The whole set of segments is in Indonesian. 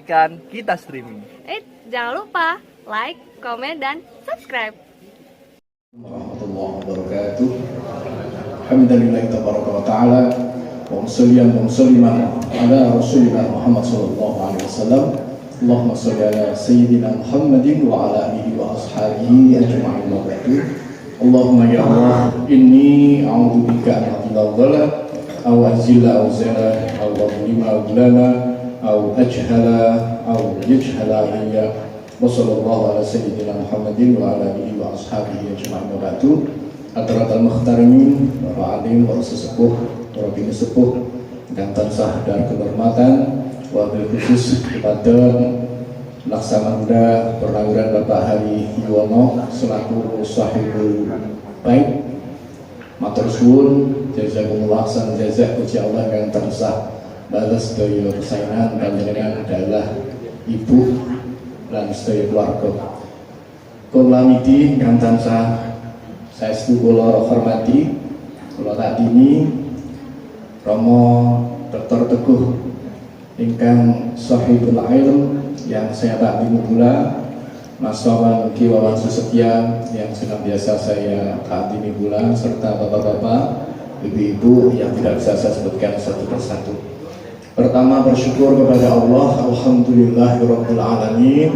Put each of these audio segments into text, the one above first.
menyaksikan Kita Streaming. Jangan lupa like, komen, dan subscribe. Warahmatullahi wabarakatuh. Alhamdulillah tabaraka wa ta'ala wa musalliyan wa musalliman ala rasulina Muhammad sallallahu alaihi wasallam. Allahumma salli ala sayyidina Muhammadin wa ala alihi wa ashabihi ajma'in wa ba'du. Allahumma ya Allah, inni a'udzu bika an adilla dhalala aw azilla aw zala aw adlima aw dlala aw ajhala aw yajhala alayya. Wa sallallahu ala sayyidina Muhammadin wa ala alihi wa ashabihi ajma'in wa ba'du. Hadirin muhtaramin, para alim, para sesepuh, para bini sepuh dan tansah dan kehormatan, wabil khusus kepada Laksamana Purnawiran Bapak Hari Yuwono selaku sahibul bait. Matur suwun, jazakumullah san jazak puji Allah yang tansah balas daya kesayangan panjenengan adalah ibu lan sedaya keluarga. Kula niki kang tansah saestu kula hormati, kula takdimi Romo Dr. Teguh ingkang sahibul ilm yang saya takdimi pula, Mas Wawan Ki Wawan Susetia yang senantiasa saya takdimi pula, serta bapak-bapak, ibu-ibu yang tidak bisa saya sebutkan satu persatu. Pertama, bersyukur kepada Allah, alhamdulillahirabbil alamin.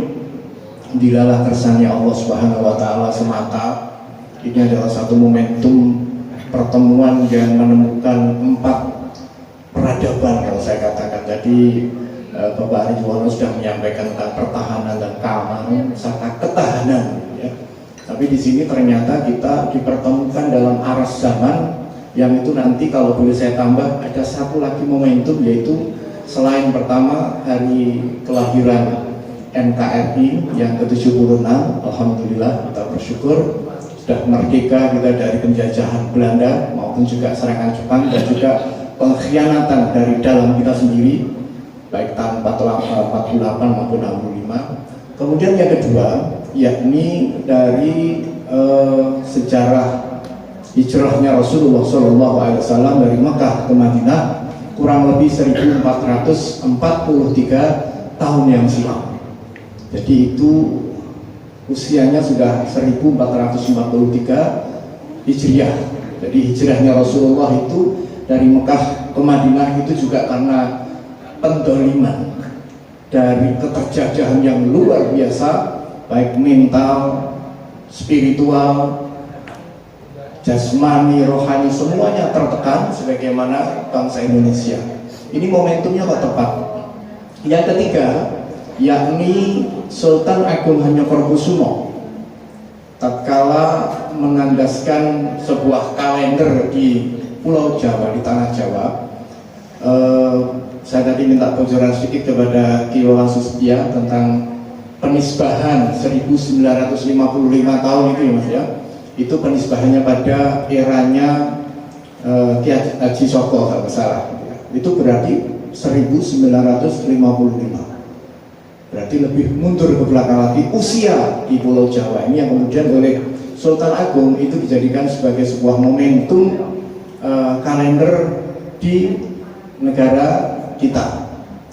Dilalah kersani Allah Subhanahu wa taala semata. Ini adalah satu momentum pertemuan yang menemukan 4 peradaban kalau saya katakan. Jadi Bapak Ari Juwono sudah menyampaikan tentang pertahanan dan keamanan serta ketahanan, ya. Tapi di sini ternyata kita dipertemukan dalam aras zaman yang itu nanti kalau boleh saya tambah ada satu lagi momentum, yaitu selain pertama hari kelahiran NKRI yang ke-76, alhamdulillah kita bersyukur sudah merdeka kita dari penjajahan Belanda maupun juga serangan Jepang dan juga pengkhianatan dari dalam kita sendiri baik tahun 48 maupun 65. Kemudian yang kedua yakni dari sejarah hijrahnya Rasulullah SAW dari Mekah ke Madinah kurang lebih 1443 tahun yang silam. Jadi itu usianya sudah 1453 Hijriah. Jadi hijrahnya Rasulullah itu dari Mekah ke Madinah itu juga karena pendoliman dari keterjajahan yang luar biasa, baik mental, spiritual, jasmani, rohani, semuanya tertekan sebagaimana bangsa Indonesia. Ini momentumnya kok tepat. Yang ketiga yakni Sultan Agung Hanyokrokusumo tatkala mengandaskan sebuah kalender di Pulau Jawa, di tanah Jawa. Saya tadi minta bocoran sedikit kepada Ki Wawan Susetia tentang penisbahan 1955 tahun itu ya Mas ya. Itu penisbahannya pada eranya Ki Haji Soko kalau salah. Itu berarti 1955. Berarti lebih mundur ke belakang lagi usia di Pulau Jawa ini yang kemudian oleh Sultan Agung itu dijadikan sebagai sebuah momentum kalender di negara kita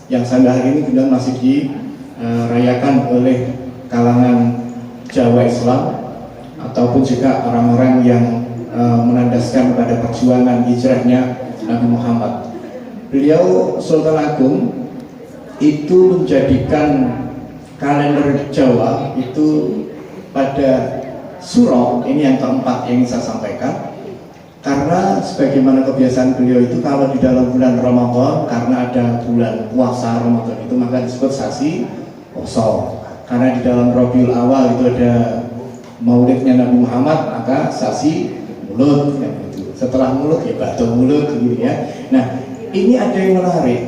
yang sampai hari ini kemudian masih dirayakan oleh kalangan Jawa Islam ataupun juga orang-orang yang menandaskan pada perjuangan hijrahnya Nabi Muhammad. Beliau Sultan Agung itu menjadikan kalender Jawa itu pada Suro, ini yang keempat yang saya sampaikan. Karena sebagaimana kebiasaan beliau itu kalau di dalam bulan Ramadan, karena ada bulan puasa Ramadan itu maka disebut sasi poso. Karena di dalam Rabiul Awal itu ada maulidnya Nabi Muhammad, maka sasi mulut ya, gitu. Setelah mulut ya batu mulut gitu ya. Nah ini ada yang menarik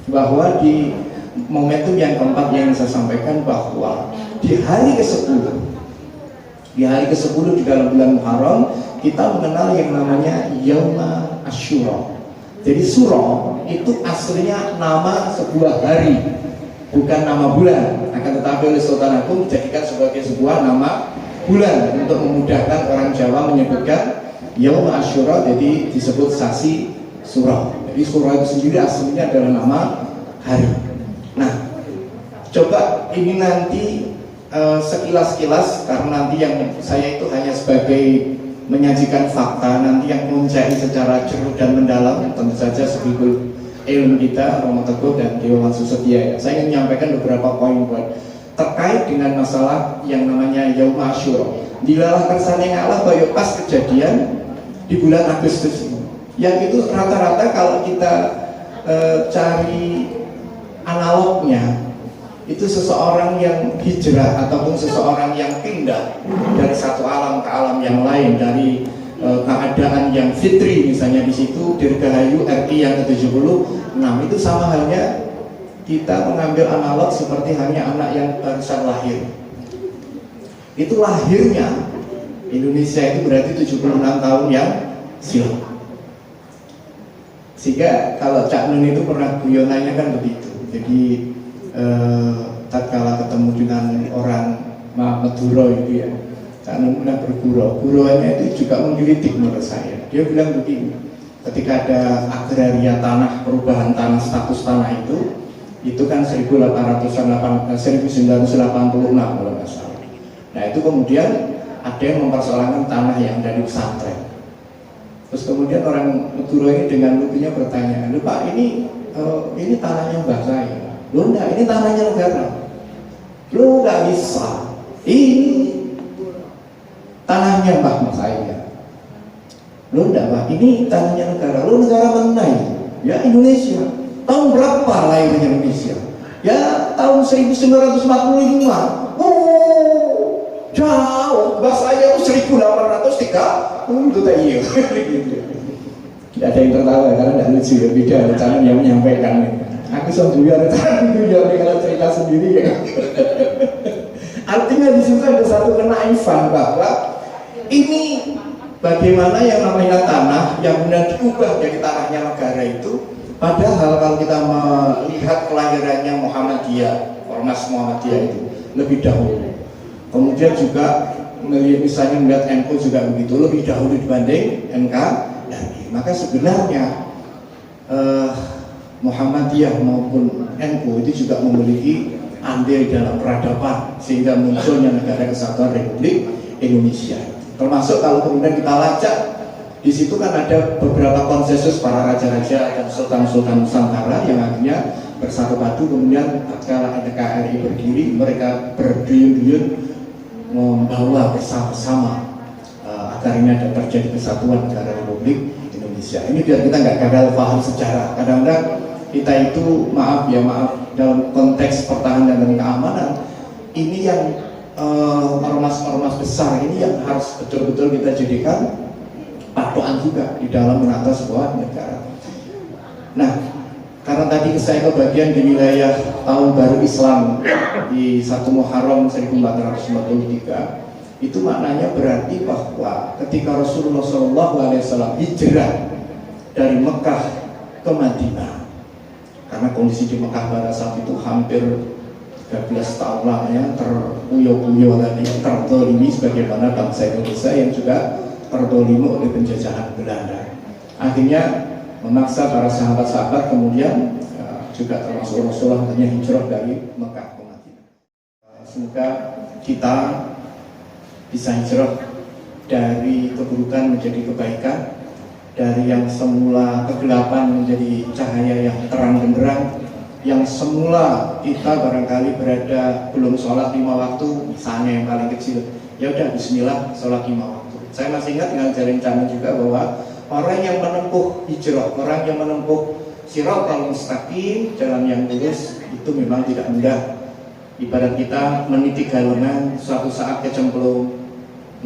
bahwa di momentum yang keempat yang saya sampaikan bahwa di hari ke-10 di dalam bulan Muharram kita mengenal yang namanya Yauma Asyura. Jadi Suro itu aslinya nama sebuah hari, bukan nama bulan. Akan tetapi oleh Sultan Agung dijadikan sebagai sebuah nama bulan untuk memudahkan orang Jawa menyebutkan Yauma Asyura, jadi disebut sasi Suro. Jadi Suro itu sendiri aslinya adalah nama hari. Nah, Coba ini nanti sekilas-kilas, karena nanti yang saya itu hanya sebagai menyajikan fakta, nanti yang mencari secara jernih dan mendalam tentu saja Sebikul Ilmu kita Romo Teguh dan Dewa Susetia. Saya ingin menyampaikan beberapa poin-poin terkait dengan masalah yang namanya Yaum Asyura. Dilalah kersane Allah bayo pas kejadian di bulan Agustus ini. Yang itu rata-rata kalau kita cari analognya, itu seseorang yang hijrah ataupun seseorang yang pindah dari satu alam ke alam yang lain, dari keadaan yang fitri misalnya di situ Dirgahayu RI yang ke-76, itu sama halnya kita mengambil analog seperti hanya anak yang barusan lahir. Itu lahirnya Indonesia itu berarti 76 tahun yang silam. Sehingga kalau Cak Nun itu pernah guyonannya kan begitu. Jadi tatkala ketemu dengan orang Madura itu ya, Cak Nun pernah bergurau. Gurauannya itu juga menggelitik menurut saya. Dia bilang begini, ketika ada agraria tanah, perubahan tanah, status tanah itu kan 1986 kalau nggak salah. Nah itu kemudian ada yang mempersoalkan tanah yang dari pesantren. Terus kemudian orang Madura ini dengan lucunya bertanya, "Loh Pak, ini tanahnya mbah saya." "Loh enggak, ini tanahnya negara." "Loh enggak bisa, ini tanahnya mbah saya." "Loh enggak Pak, ini tanahnya negara." "Loh negara mana ini?" "Ya Indonesia." "Tahun berapa lahirnya Indonesia?" "Ya tahun 1945." "Oh jauh, mbah saya itu 1803. Itu tak iya. Tidak ada yang tertawa karena tidak lucu ya, beda cara yang menyampaikan. Aku sambil rencana itu ya kalau cerita sendiri ya. Artinya di situ ada satu kenaifan bahwa ini bagaimana yang namanya tanah yang kemudian diubah jadi tanahnya negara itu. Padahal kalau kita melihat kelahirannya Muhammadiyah, Ormas Muhammadiyah itu lebih dahulu. Kemudian juga misalnya melihat NU juga begitu, lebih dahulu dibanding NKRI. Maka sebenarnya Muhammadiyah maupun NU itu juga memiliki andil dalam peradaban sehingga munculnya Negara Kesatuan Republik Indonesia. Termasuk kalau kemudian kita lacak di situ kan ada beberapa konsensus para raja-raja dan sultan-sultan Nusantara yang akhirnya bersatu padu, kemudian tatkala NKRI berdiri mereka berduyun-duyun membawa bersama-sama agar ini ada terjadi kesatuan negara Republik Indonesia. Ini biar kita nggak gagal paham sejarah. Kadang-kadang kita itu maaf dalam konteks pertahanan dan keamanan ini yang ormas-ormas besar ini yang harus betul-betul kita jadikan patokan juga di dalam menata sebuah negara. Nah, karena tadi saya kebagian di wilayah tahun baru Islam di 1 Muharram 1443, itu maknanya berarti bahwa ketika Rasulullah SAW hijrah dari Mekah ke Madinah, karena kondisi di Mekah pada saat itu hampir 13 tahun lamanya terpuyuh-puyuh tadi, tertolimi sebagaimana bangsa Indonesia yang juga tertolimi oleh penjajahan Belanda. Akhirnya memaksa para sahabat-sahabat kemudian juga termasuk Rasulullah hanya hijrah dari Mekah ke Madinah. Semoga kita bisa hijrah dari keburukan menjadi kebaikan, dari yang semula kegelapan menjadi cahaya yang terang benderang, yang semula kita barangkali berada belum sholat 5 waktu, misalnya yang paling kecil, ya udah Bismillah sholat 5 waktu. Saya masih ingat dengan jalan juga bahwa orang yang menempuh hijrah, orang yang menempuh Shiratal Mustaqim, jalan yang lurus, itu memang tidak mudah. Ibarat kita meniti galongan, suatu saat kecemplung,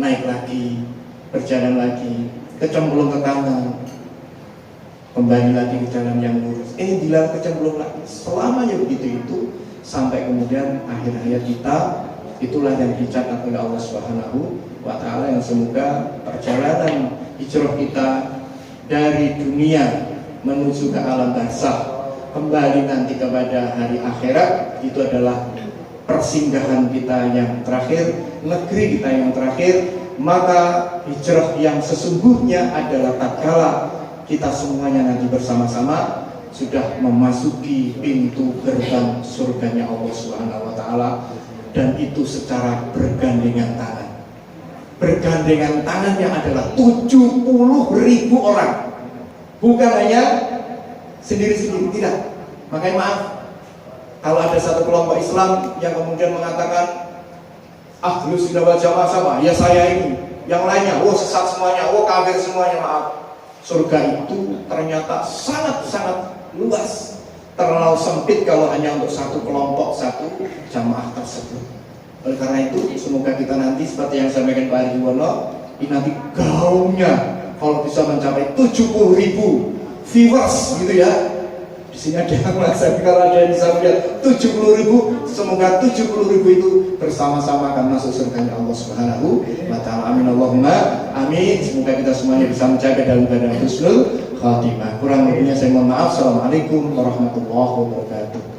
naik lagi, berjalan lagi, kecemplung ke kanan, kembali lagi ke jalan yang lurus, dilarang kecemplung lagi. Selamanya begitu itu, sampai kemudian akhir hayat kita, itulah yang dicatat oleh Allah Subhanahu wa Ta'ala, yang semoga perjalanan hijrah kita dari dunia menuju ke alam barzakh, kembali nanti kepada hari akhirat, itu adalah persinggahan kita yang terakhir, negeri kita yang terakhir. Maka hijrah yang sesungguhnya adalah tatkala kita semuanya nanti bersama-sama sudah memasuki pintu gerbang surganya Allah Subhanahu wa taala, dan itu secara bergandengan tangan. Bergandengan tangannya adalah 70.000 orang. Bukan hanya sendiri-sendiri, tidak. Makanya maaf, kalau ada satu kelompok Islam yang kemudian mengatakan Ahlus Sunnah wal Jamaah sama, ya saya ini, yang lainnya, sesat semuanya, kafir semuanya, maaf. Surga itu ternyata sangat-sangat luas, terlalu sempit kalau hanya untuk satu kelompok, satu jamaah tersebut. Oleh karena itu, semoga kita nanti seperti yang sampaikan Pak Arjuwono, ini nanti gaungnya kalau bisa mencapai 70.000 viewers gitu ya. Di sini ada yang merasa, kalau ada yang bisa melihat 70.000, semoga 70.000 itu bersama-sama akan masuk surganya Allah Subhanahu wa taala. Amin Allahumma amin. Semoga kita semuanya bisa menjaga dalam keadaan husnul khatimah. Kurang lebihnya saya mohon maaf. Assalamualaikum warahmatullahi wabarakatuh.